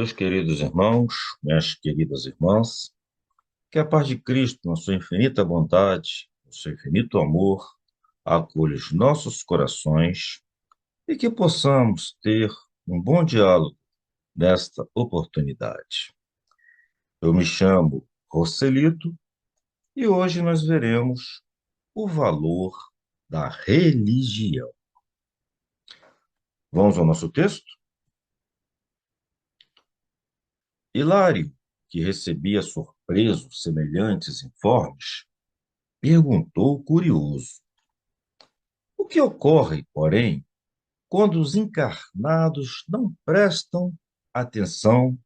Meus queridos irmãos, minhas queridas irmãs, que a paz de Cristo, na sua infinita bondade, no seu infinito amor, acolha os nossos corações e que possamos ter um bom diálogo nesta oportunidade. Eu me chamo Roselito e hoje nós veremos o valor da religião. Vamos ao nosso texto? Hilário, que recebia surpreso semelhantes informes, perguntou curioso: o que ocorre, porém, quando os encarnados não prestam atenção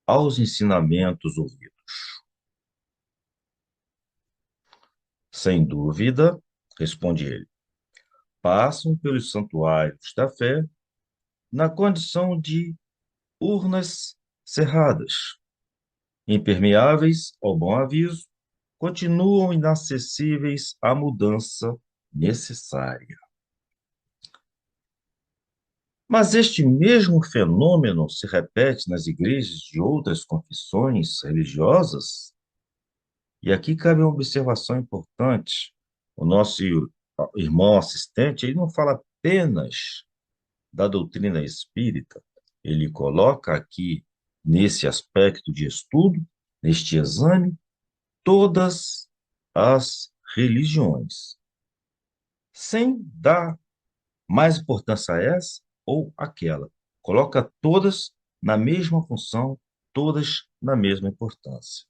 aos ensinamentos ouvidos? Sem dúvida, responde ele, passam pelos santuários da fé na condição de urnas cerradas, impermeáveis ao bom aviso, continuam inacessíveis à mudança necessária. Mas este mesmo fenômeno se repete nas igrejas de outras confissões religiosas? E aqui cabe uma observação importante. O nosso irmão assistente, ele não fala apenas da doutrina espírita, ele coloca aqui, nesse aspecto de estudo, neste exame, todas as religiões, sem dar mais importância a essa ou aquela. Coloca todas na mesma função, todas na mesma importância.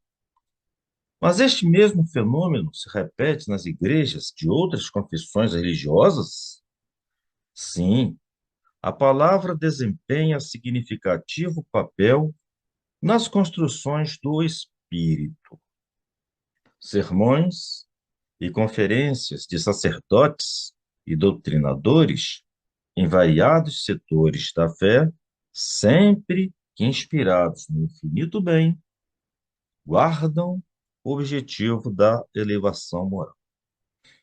Mas este mesmo fenômeno se repete nas igrejas de outras confissões religiosas? Sim, a palavra desempenha significativo papel nas construções do espírito. Sermões e conferências de sacerdotes e doutrinadores em variados setores da fé, sempre que inspirados no infinito bem, guardam o objetivo da elevação moral.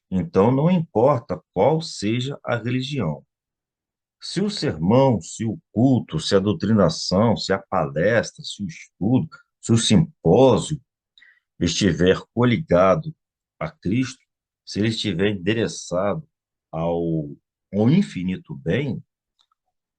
Então, não importa qual seja a religião. Se o sermão, se o culto, se a doutrinação, se a palestra, se o estudo, se o simpósio estiver coligado a Cristo, se ele estiver endereçado ao infinito bem,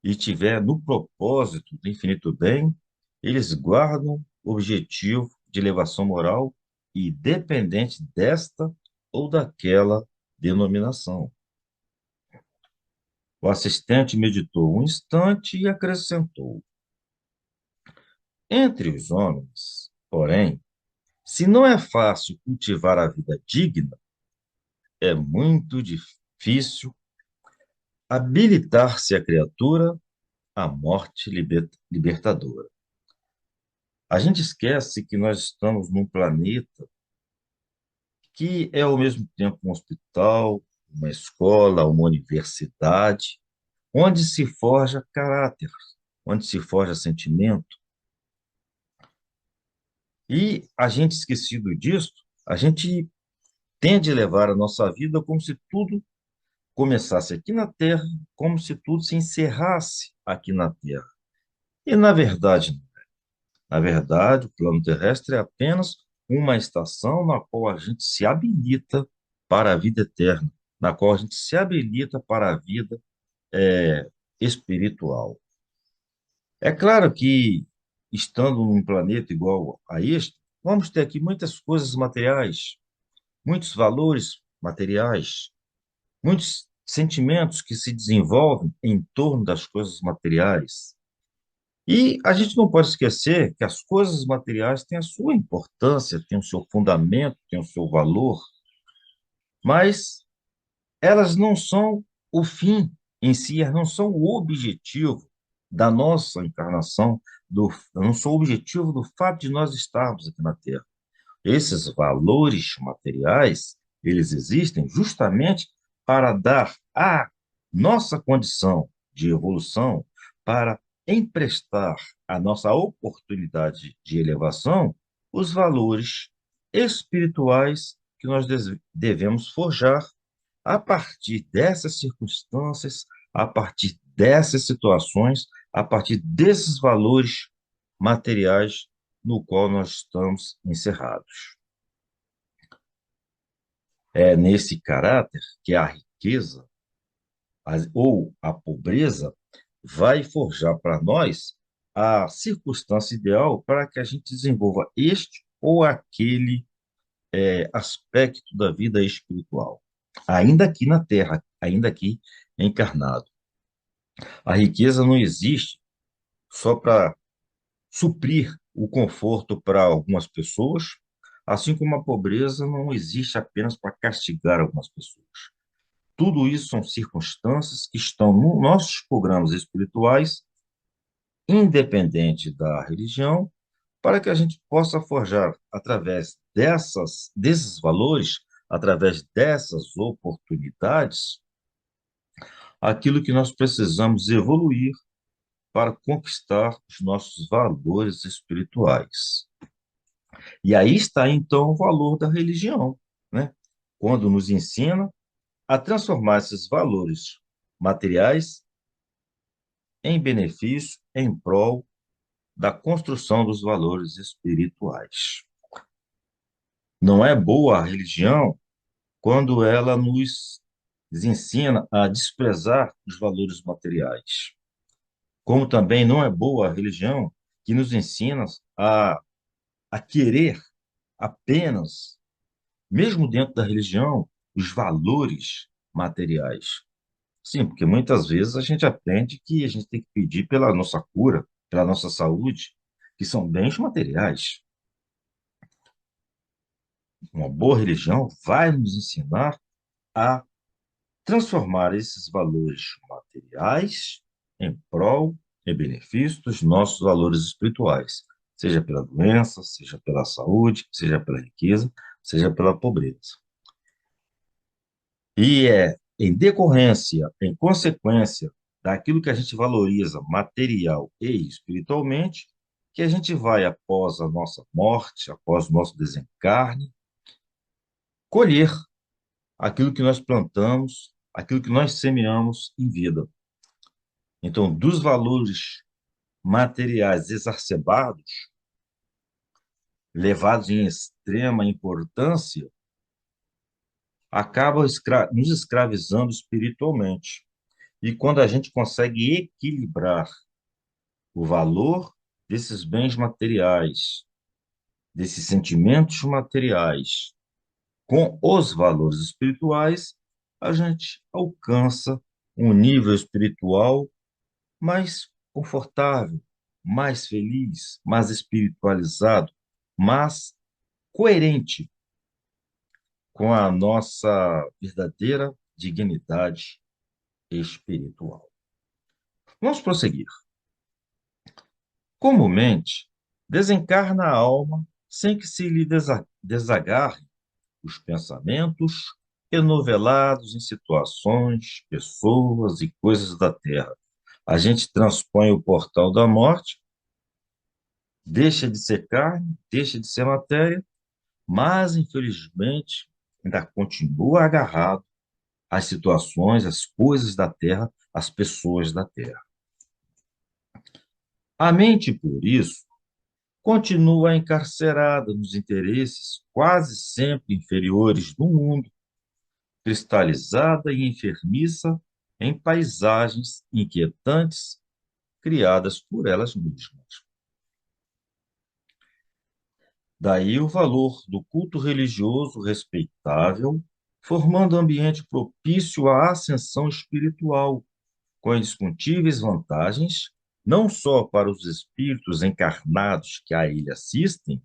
e estiver no propósito do infinito bem, eles guardam o objetivo de elevação moral independente desta ou daquela denominação. O assistente meditou um instante e acrescentou: entre os homens, porém, se não é fácil cultivar a vida digna, é muito difícil habilitar-se a criatura à morte libertadora. A gente esquece que nós estamos num planeta que é ao mesmo tempo um hospital, uma escola, uma universidade, onde se forja caráter, onde se forja sentimento. E a gente, esquecido disso, a gente tende a levar a nossa vida como se tudo começasse aqui na Terra, como se tudo se encerrasse aqui na Terra. E, na verdade, o plano terrestre é apenas uma estação na qual a gente se habilita para a vida eterna, na qual a gente se habilita para a vida é, espiritual. É claro que, estando num planeta igual a este, vamos ter aqui muitas coisas materiais, muitos valores materiais, muitos sentimentos que se desenvolvem em torno das coisas materiais. E a gente não pode esquecer que as coisas materiais têm a sua importância, têm o seu fundamento, têm o seu valor, mas elas não são o fim em si, elas não são o objetivo da nossa encarnação, não são o objetivo do fato de nós estarmos aqui na Terra. Esses valores materiais, eles existem justamente para dar à nossa condição de evolução, para emprestar à nossa oportunidade de elevação os valores espirituais que nós devemos forjar a partir dessas circunstâncias, a partir dessas situações, a partir desses valores materiais no qual nós estamos encerrados. É nesse caráter que a riqueza ou a pobreza vai forjar para nós a circunstância ideal para que a gente desenvolva este ou aquele aspecto da vida espiritual, ainda aqui na Terra, ainda aqui encarnado. A riqueza não existe só para suprir o conforto para algumas pessoas, assim como a pobreza não existe apenas para castigar algumas pessoas. Tudo isso são circunstâncias que estão nos nossos programas espirituais, independente da religião, para que a gente possa forjar, através desses valores, através dessas oportunidades, aquilo que nós precisamos evoluir para conquistar os nossos valores espirituais. E aí está, então, o valor da religião, né? Quando nos ensina a transformar esses valores materiais em benefício, em prol da construção dos valores espirituais. Não é boa a religião quando ela nos ensina a desprezar os valores materiais. Como também não é boa a religião que nos ensina a querer apenas, mesmo dentro da religião, os valores materiais. Sim, porque muitas vezes a gente aprende que a gente tem que pedir pela nossa cura, pela nossa saúde, que são bens materiais. Uma boa religião vai nos ensinar a transformar esses valores materiais em prol e benefício dos nossos valores espirituais, seja pela doença, seja pela saúde, seja pela riqueza, seja pela pobreza. E é em decorrência, em consequência daquilo que a gente valoriza material e espiritualmente, que a gente vai, após a nossa morte, após o nosso desencarne, colher aquilo que nós plantamos, aquilo que nós semeamos em vida. Então, dos valores materiais exacerbados, levados em extrema importância, acabam nos escravizando espiritualmente. E quando a gente consegue equilibrar o valor desses bens materiais, desses sentimentos materiais, com os valores espirituais, a gente alcança um nível espiritual mais confortável, mais feliz, mais espiritualizado, mas coerente com a nossa verdadeira dignidade espiritual. Vamos prosseguir. Comumente, desencarna a alma sem que se lhe desagarre os pensamentos enovelados em situações, pessoas e coisas da terra. A gente transpõe o portal da morte, deixa de ser carne, deixa de ser matéria, mas, infelizmente, ainda continua agarrado às situações, às coisas da terra, às pessoas da terra. A mente, por isso, continua encarcerada nos interesses quase sempre inferiores do mundo, cristalizada e enfermiça em paisagens inquietantes criadas por elas mesmas. Daí o valor do culto religioso respeitável, formando ambiente propício à ascensão espiritual, com indiscutíveis vantagens, não só para os espíritos encarnados que a ele assistem,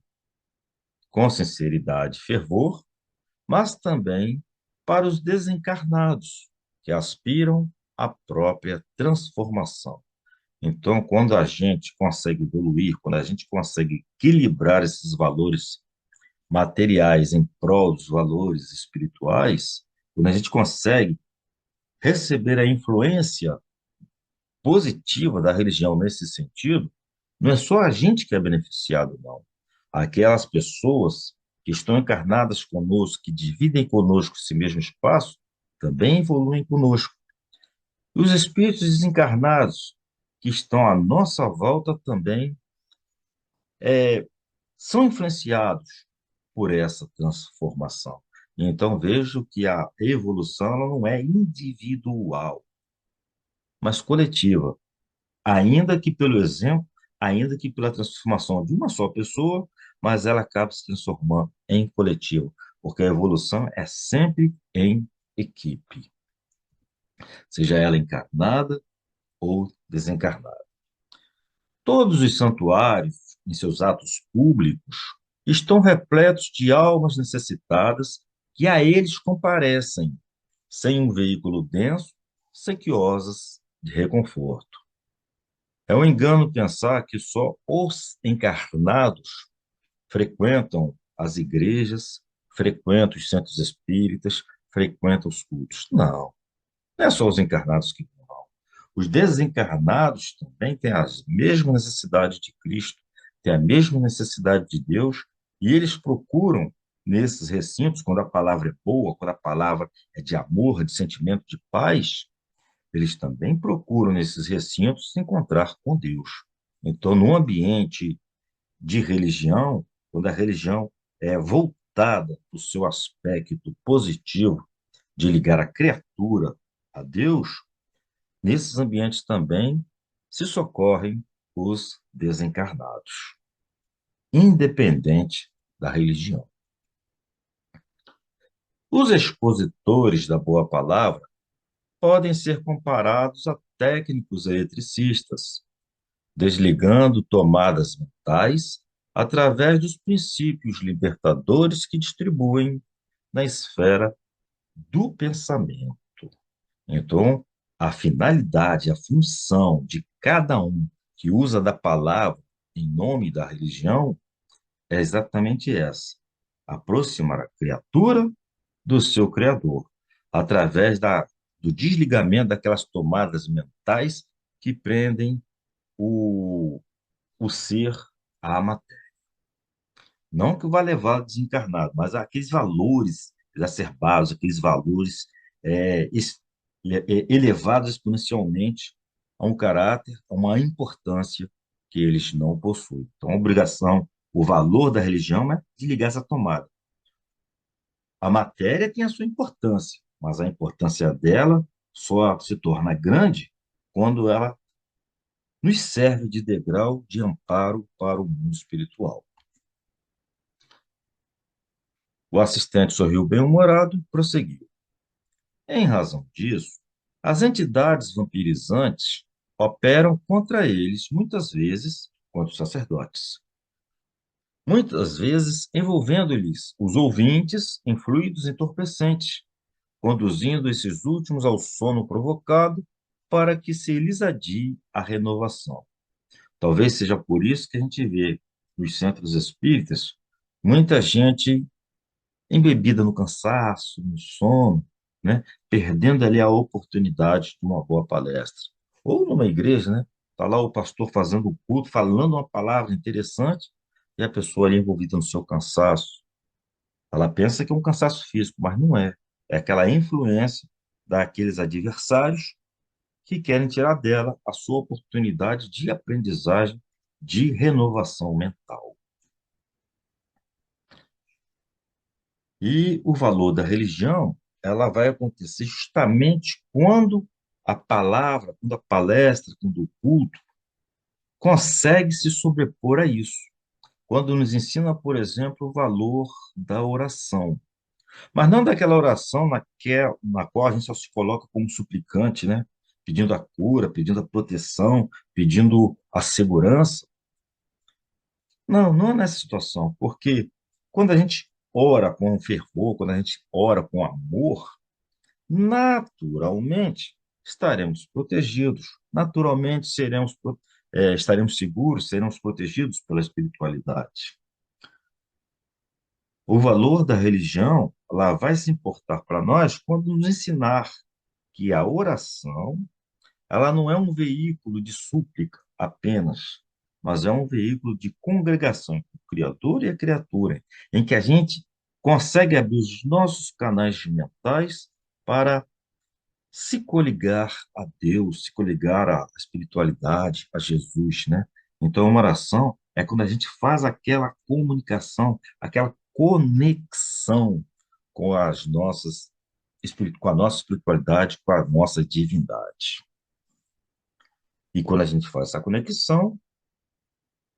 com sinceridade e fervor, mas também para os desencarnados, que aspiram à própria transformação. Então, quando a gente consegue evoluir, quando a gente consegue equilibrar esses valores materiais em prol dos valores espirituais, quando a gente consegue receber a influência positiva da religião nesse sentido, não é só a gente que é beneficiado, não. Aquelas pessoas que estão encarnadas conosco, que dividem conosco esse mesmo espaço, também evoluem conosco. E os espíritos desencarnados que estão à nossa volta também são influenciados por essa transformação. Então, vejo que a evolução ela não é individual, mas coletiva, ainda que pelo exemplo, ainda que pela transformação de uma só pessoa, mas ela acaba se transformando em coletivo, porque a evolução é sempre em equipe, seja ela encarnada ou desencarnada. Todos os santuários, em seus atos públicos, estão repletos de almas necessitadas que a eles comparecem, sem um veículo denso, sequiosas de reconforto. É um engano pensar que só os encarnados frequentam as igrejas, frequentam os centros espíritas, frequentam os cultos. Não, não é só os encarnados que vão. Os desencarnados também têm as mesmas necessidades de Cristo, têm a mesma necessidade de Deus, e eles procuram nesses recintos, quando a palavra é boa, quando a palavra é de amor, de sentimento de paz, eles também procuram nesses recintos se encontrar com Deus. Então, no ambiente de religião, quando a religião é voltada para o seu aspecto positivo de ligar a criatura a Deus, nesses ambientes também se socorrem os desencarnados, independente da religião. Os expositores da boa palavra podem ser comparados a técnicos eletricistas, desligando tomadas mentais através dos princípios libertadores que distribuem na esfera do pensamento. Então, a finalidade, a função de cada um que usa da palavra em nome da religião é exatamente essa: aproximar a criatura do seu Criador, através do desligamento daquelas tomadas mentais que prendem o, o ser à matéria. Não que vá levar desencarnado, mas aqueles valores exacerbados, aqueles valores é, es- elevados exponencialmente a um caráter, a uma importância que eles não possuem. Então, a obrigação, o valor da religião é desligar essa tomada. A matéria tem a sua importância, mas a importância dela só se torna grande quando ela nos serve de degrau de amparo para o mundo espiritual. O assistente sorriu bem-humorado e prosseguiu. Em razão disso, as entidades vampirizantes operam contra eles, muitas vezes contra os sacerdotes. Muitas vezes envolvendo-lhes os ouvintes em fluidos entorpecentes, conduzindo esses últimos ao sono provocado para que se lhes adie a renovação. Talvez seja por isso que a gente vê nos centros espíritas muita gente embebida no cansaço, no sono, né? Perdendo ali a oportunidade de uma boa palestra. Ou numa igreja, né? Está lá o pastor fazendo o culto, falando uma palavra interessante, e a pessoa ali envolvida no seu cansaço. Ela pensa que é um cansaço físico, mas não é. É aquela influência daqueles adversários que querem tirar dela a sua oportunidade de aprendizagem, de renovação mental. E o valor da religião, ela vai acontecer justamente quando a palavra, quando a palestra, quando o culto consegue se sobrepor a isso. Quando nos ensina, por exemplo, o valor da oração. Mas não daquela oração na qual a gente só se coloca como suplicante, né? Pedindo a cura, pedindo a proteção, pedindo a segurança. Não, não é nessa situação, porque quando a gente ora com fervor, quando a gente ora com amor, naturalmente estaremos protegidos, naturalmente estaremos seguros, seremos protegidos pela espiritualidade. O valor da religião, ela vai se importar para nós quando nos ensinar que a oração, ela não é um veículo de súplica apenas, mas é um veículo de congregação entre o Criador e a criatura, em que a gente consegue abrir os nossos canais mentais para se coligar a Deus, se coligar à espiritualidade, a Jesus, né? Então, uma oração é quando a gente faz aquela comunicação, aquela conexão com com a nossa espiritualidade, com a nossa divindade. E quando a gente faz essa conexão,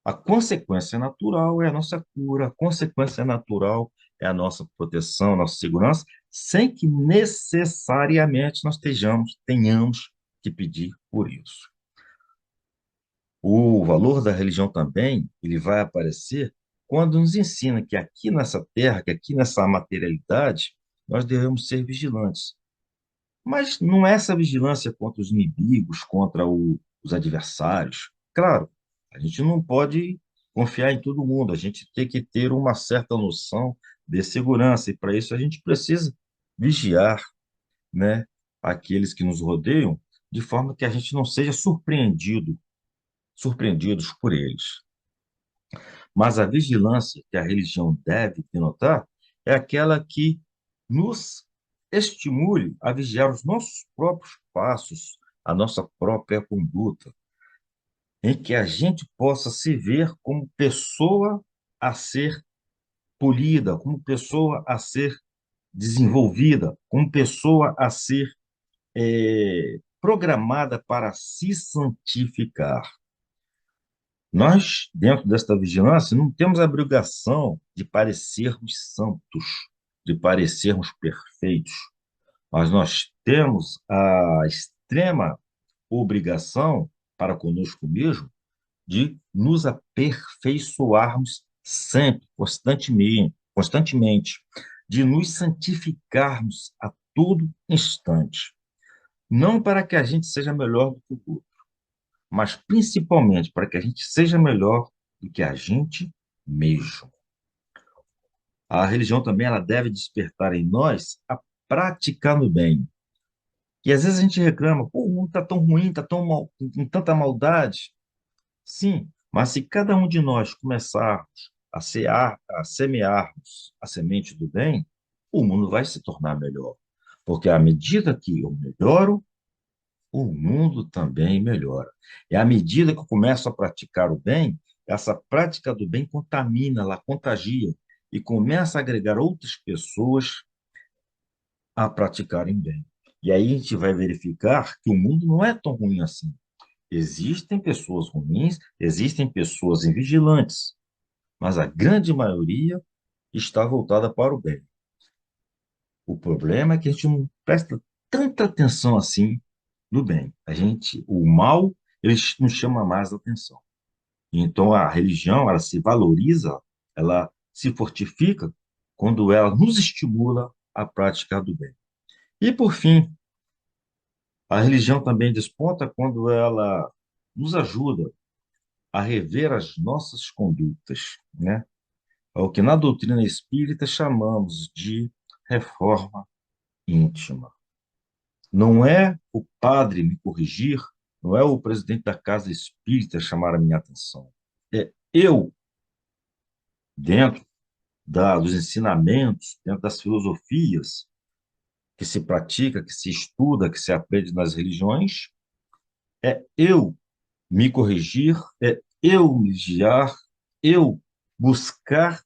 a consequência natural é a nossa cura, a consequência natural é a nossa proteção, a nossa segurança, sem que necessariamente nós tenhamos que pedir por isso. O valor da religião também, ele vai aparecer quando nos ensina que aqui nessa terra, que aqui nessa materialidade, nós devemos ser vigilantes. Mas não é essa vigilância contra os inimigos, contra os adversários. Claro, a gente não pode confiar em todo mundo, a gente tem que ter uma certa noção de segurança, e para isso a gente precisa vigiar, né, aqueles que nos rodeiam, de forma que a gente não seja surpreendidos por eles. Mas a vigilância que a religião deve denotar é aquela que nos estimule a vigiar os nossos próprios passos, a nossa própria conduta, em que a gente possa se ver como pessoa a ser polida, como pessoa a ser desenvolvida, como pessoa a ser programada para se santificar. Nós, dentro desta vigilância, não temos a obrigação de parecermos santos, de parecermos perfeitos, mas nós temos a extrema obrigação para conosco mesmo de nos aperfeiçoarmos sempre, constantemente, de nos santificarmos a todo instante. Não para que a gente seja melhor do que o outro, mas principalmente para que a gente seja melhor do que a gente mesmo. A religião também ela deve despertar em nós a prática no bem. E às vezes a gente reclama, pô, o mundo está tão ruim, está tão mal, com tanta maldade. Sim, mas se cada um de nós começarmos a semearmos a semente do bem, o mundo vai se tornar melhor. Porque à medida que eu melhoro, o mundo também melhora. E à medida que eu começo a praticar o bem, essa prática do bem contamina, ela contagia e começa a agregar outras pessoas a praticarem bem. E aí a gente vai verificar que o mundo não é tão ruim assim. Existem pessoas ruins, existem pessoas invigilantes, mas a grande maioria está voltada para o bem. O problema é que a gente não presta tanta atenção assim no bem. O mal, ele nos chama mais atenção. Então a religião, ela se valoriza, ela se fortifica quando ela nos estimula a prática do bem. E por fim, a religião também desponta quando ela nos ajuda a rever as nossas condutas, né? É o que na doutrina espírita chamamos de reforma íntima. Não é o padre me corrigir, não é o presidente da casa espírita chamar a minha atenção. É eu, dentro dos ensinamentos, dentro das filosofias que se pratica, que se estuda, que se aprende nas religiões, é eu me corrigir, é eu me vigiar, eu buscar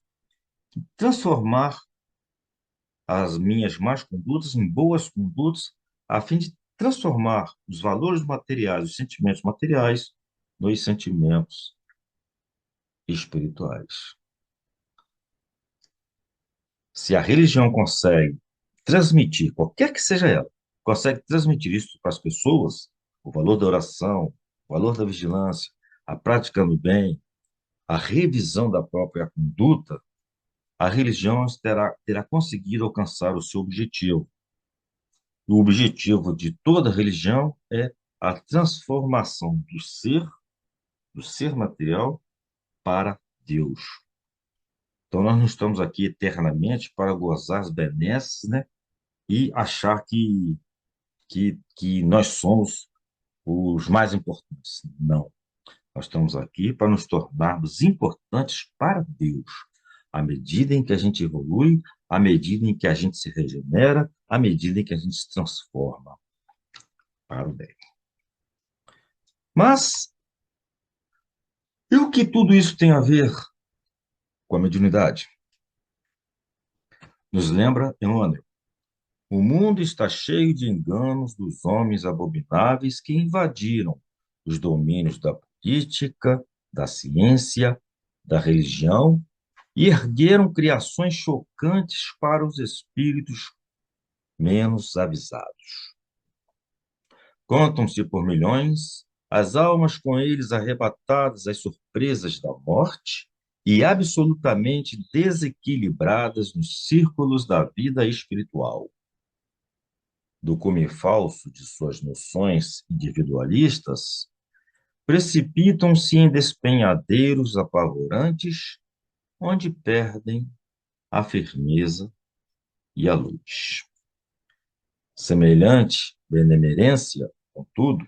transformar as minhas más condutas em boas condutas, a fim de transformar os valores materiais, os sentimentos materiais, nos sentimentos espirituais. Se a religião consegue transmitir, qualquer que seja ela, consegue transmitir isso para as pessoas, o valor da oração, o valor da vigilância, a prática do bem, a revisão da própria conduta, a religião terá conseguido alcançar o seu objetivo. O objetivo de toda religião é a transformação do ser material, para Deus. Então, nós não estamos aqui eternamente para gozar as benesses, né? E achar que nós somos os mais importantes. Não. Nós estamos aqui para nos tornarmos importantes para Deus. À medida em que a gente evolui, à medida em que a gente se regenera, à medida em que a gente se transforma para o bem. Mas E o que tudo isso tem a ver com a mediunidade? Nos lembra Emmanuel. O mundo está cheio de enganos dos homens abomináveis que invadiram os domínios da política, da ciência, da religião e ergueram criações chocantes para os espíritos menos avisados. Contam-se por milhões as almas com eles arrebatadas às surpresas da morte e absolutamente desequilibradas nos círculos da vida espiritual. Do cume falso de suas noções individualistas, precipitam-se em despenhadeiros apavorantes, onde perdem a firmeza e a luz. Semelhante benemerência, contudo,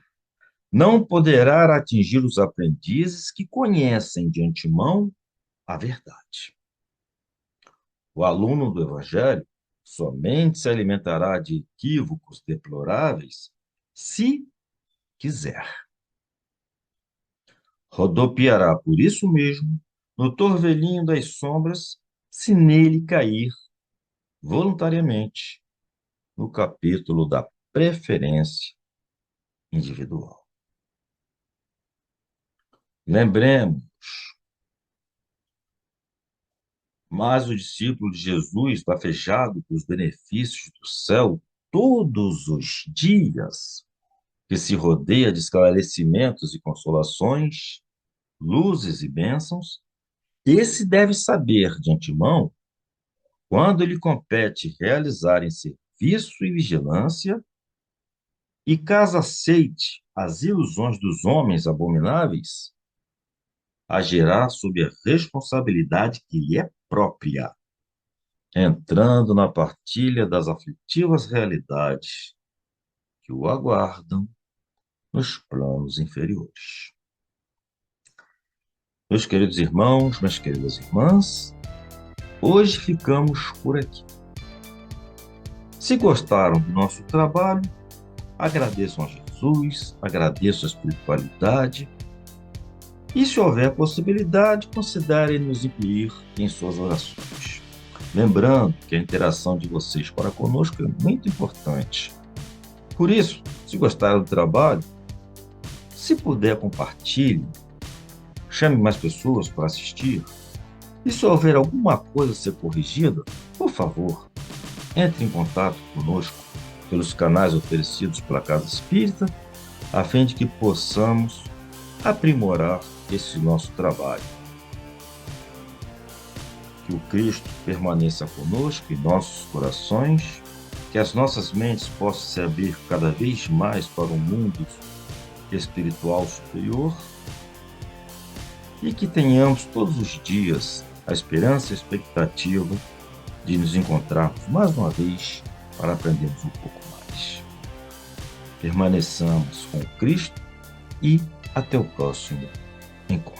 não poderá atingir os aprendizes que conhecem de antemão a verdade. O aluno do Evangelho somente se alimentará de equívocos deploráveis se quiser. Rodopiará por isso mesmo no torvelinho das sombras se nele cair voluntariamente no capítulo da preferência individual. Lembremos, mas o discípulo de Jesus, bafejado pelos benefícios do céu todos os dias, que se rodeia de esclarecimentos e consolações, luzes e bênçãos, esse deve saber de antemão quando lhe compete realizar em serviço e vigilância, e caso aceite as ilusões dos homens abomináveis, agirá sob a responsabilidade que lhe é própria, entrando na partilha das aflitivas realidades que o aguardam nos planos inferiores. Meus queridos irmãos, minhas queridas irmãs, hoje ficamos por aqui. Se gostaram do nosso trabalho, agradeçam a Jesus, agradeçam a espiritualidade e, se houver possibilidade, considerem nos incluir em suas orações. Lembrando que a interação de vocês para conosco é muito importante. Por isso, se gostaram do trabalho, se puder, compartilhe, chame mais pessoas para assistir. E se houver alguma coisa a ser corrigida, por favor, entre em contato conosco pelos canais oferecidos pela Casa Espírita, a fim de que possamos aprimorar esse nosso trabalho. Que o Cristo permaneça conosco em nossos corações, que as nossas mentes possam se abrir cada vez mais para um mundo espiritual superior e que tenhamos todos os dias a esperança e a expectativa de nos encontrarmos mais uma vez para aprendermos um pouco mais. Permaneçamos com Cristo e até o próximo encontro.